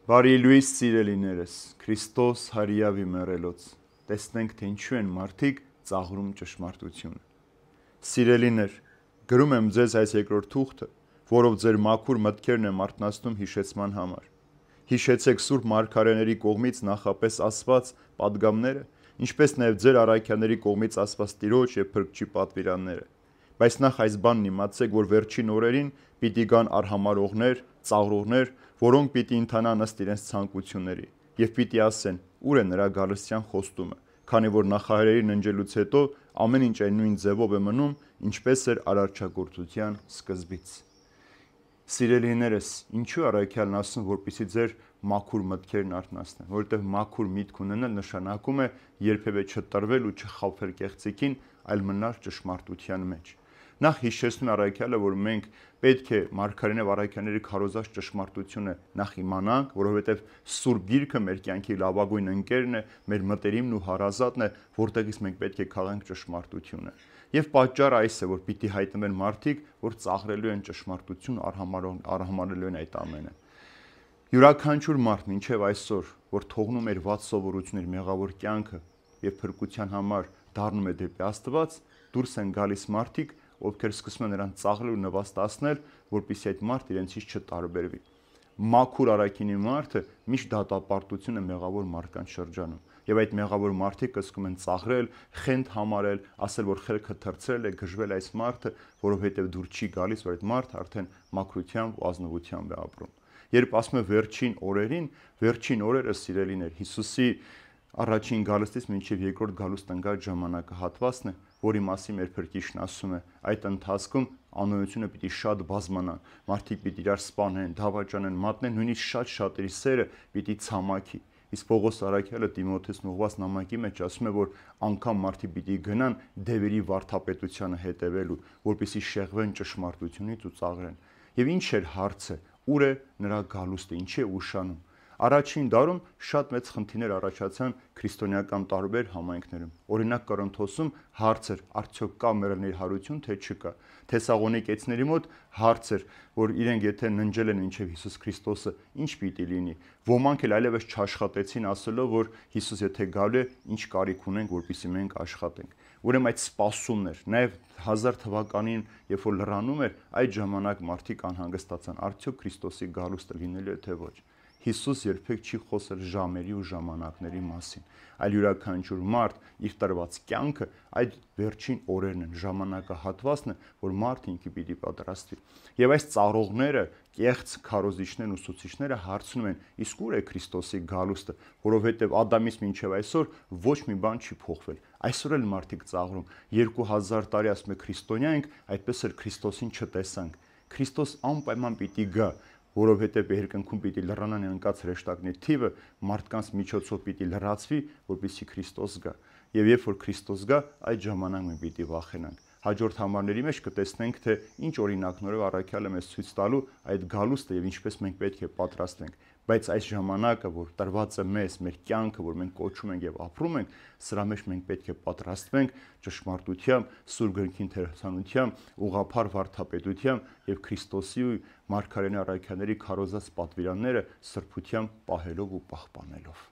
Բարի լույս սիրելիներս, Քրիստոս հարիավի մեռելոց, տեսնենք, թե ինչու են մարդիկ ծաղրում ճշմարտությունը։ Սիրելիներ, գրում եմ ձեզ այս երկրորդ թուղթը, որով ձեր մաքուր մտքերն եմ արթնացնում հիշեցման համար։ Հիշեցեք սուրբ մարգարեների կողմից նախապես ասված պատգամները, ինչպես նաև ձեր առաքյաների կողմից ասված Տիրոջ եւ Փրկչի պատվիրանները։ Բայց նախ այս բանն իմացեք, որ վերջին օրերին պիտի գան արհամարողներ, ծաղրողներ, որոնք պիտի ընթանան ըստ իրենց ցանկությունների, եւ պիտի ասեն՝ ուր է նրա գալստյան խոստումը, քանի որ նախահայրերի ննջելուց հետո ամեն ինչ այն նույն ձևով է մնում, ինչպես էր արարչագործության սկզբից։ Սիրելիներս, ինչու առաքյալն ասում, որպեսզի ձեր մաքուր մտքերն արթնացնեն, որովհետև մաքուր միտք ունենալ նշանակում է երբևէ չտրվել ու չխաբվել կեղծիքին, այլ մնալ ճշմարտության մեջ։ Նախ հիշեցնում առաքյալը, որ մենք պետք է մարգարեների եւ առաքյալների քարոզած ճշմարտությունը նախ իմանանք, որովհետև Սուրբ Գիրքը մեր կյանքի լավագույն ընկերն է, մեր մտերիմն ու հարազատն է, որտեղից մենք պետք է քաղենք ճշմարտությունը։ Եվ պատճառը այս է, որ պիտի հայտնվեն մարդիկ, որ ծաղրելու են ճշմարտություն, արհամարհելու են այդ ամենը։ Յուրաքանչյուր մարդ մինչև այսօր, որ թողնում էր վատ սովորություններ, մեղավոր կյանքը եւ փրկության համար դառնում է դեպի Աստված, դուրս են գալիս մարդիկ, ովքեր սկսում են նրան ծաղրել ու նվաստացնել, որպեսզի այդ մարդը իրենցից չտարբերվի։ Մաքուր առաքինի մարդը միշտ դատապարտություն է մեղավոր մարդկանց շրջանում, եւ այդ մեղավոր մարդիկ սկսում են ծաղրել, խենթ համարել, ասել, որ խելքը թռցրել է, գժվել այս մարդը, որովհետեւ դուր չի գալիս, որ այդ մարդը արդեն մաքրությամբ ու ազնվությամբ է ապրում։ Երբ ասում է վերջին օրերը սիրելիներ, Հիսուսի առաջին գալստից մինչև երկրորդ գալուստ ընկած ժամանակահատվածն է, որի մասին մեր Փրկիչն ասում է, այդ ընթացքում անօրությունը պիտի շատ բազմանա, մարդիկ պիտի իրար սպանեն, դավաճանեն, մատնեն, նույնիսկ շատ-շատերի սերը պիտի ցամաքի։ Իսկ Պողոս առաքյալը Տիմոթեոսին ուղղված նամակի մեջ ասում է, որ անգամ մարդիկ պիտի գնան դևերի վարդապետությանը հետևելու, որպեսզի շեղվեն ճշմարտությունից ու ծաղրեն։ Եվ ինչ էր հարցը, ուր է նրա գալուստը, ինչի է ուշանում։ Առաջին դարում շատ մեծ խնդիրներ առաջացան քրիստոնեական տարբեր համայնքներում։ Օրինակ Կորինթոսում հարց էր, արդյոք կա մեռելների հարություն, թե չկա։ Թեսաղոնիկեցիների մոտ հարց էր, որ իրենք եթե ննջել են մինչև Հիսուս Քրիստոսը, ինչ պիտի լինի։ Ոմանք էլ այլևս չաշխատեցին, ասելով, որ Հիսուս եթե գալու է, ինչ կարիք ունենք, որպեսզի մենք աշխատենք։ Ուրեմն այդ սպասումն էր, նաև 1000 թվականին, երբ որ լրանում էր, այդ ժամանակ մարդիկ անհանգստացան, արդյոք Քրիստոսի գալուստը լինելու է թե ոչ։ Հիսուս երբեք չի խոսել ժամերի ու ժամանակների մասին, այլ յուրաքանչյուր մարդ իր տրված կյանքը այդ վերջին օրերն են, ժամանակահատվածն է, որ մարդը ինքը պիտի պատրաստվի։ Եվ այս ծառողները, կեղծ քարոզիչներն ու ուսուցիչները հարցնում են, իսկ ուր է Քրիստոսի գալուստը, որովհետև Ադամից մինչև այսօր ոչ մի բան չի փոխվել։ Այսօր էլ մարդիկ ծաղրում, 2000 տարի ասում է քրիստոնյա ենք, այդպես էլ Քրիստոսին չտեսանք։ Քրիստոս անպայման պիտի գա, որովհետև երկնքում պիտի լրանան ընկած հրեշտակների թիվը, մարդկանց միջոցով պիտի լրացվի, որպեսզի Քրիստոս գա։ Եվ երբ որ Քրիստոս գա, այդ ժամանակ մենք պիտի վախենանք։ Հաջորդ համարների մեջ կտեսնենք, թե ինչ օրինակներով առաքյալը մեզ ցույց տալու այդ գալուստը եւ ինչպես մենք պետք է պատրաստվենք։ Բայց այս ժամանակը, որ տրված է մեզ, մեր կյանքը, որ մենք կոչում ենք եւ ապրում ենք, սրա մեջ մենք պետք է պատրաստվենք ճշմարտությամբ, Սուրբ Գրքի ընթերցանությամբ, ուղղափառ վարդապետությամբ եւ Քրիստոսի ու մարգարեների առաքյալների քարոզած պատվիրանները սրբությամբ պահելով ու պահպանելով։